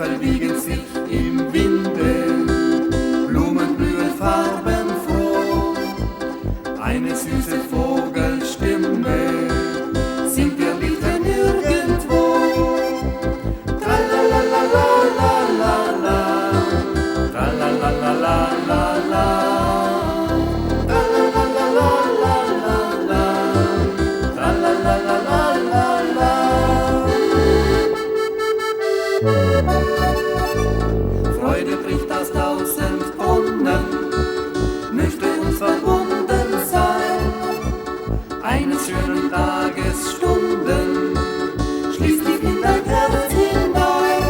Äpfel wiegen sich im Winde, Blumen blühen farbenfroh. Eine süße Vogelstimme singt ihr Lied von nirgendwo. Tralalalalala, tralalalalala, tralalalalala, tralalalalala. Freude bricht aus 1000 Brunnen, möchte uns verbunden sein. Eines schönen Tages Stunden schließt die in dein Herz hinein.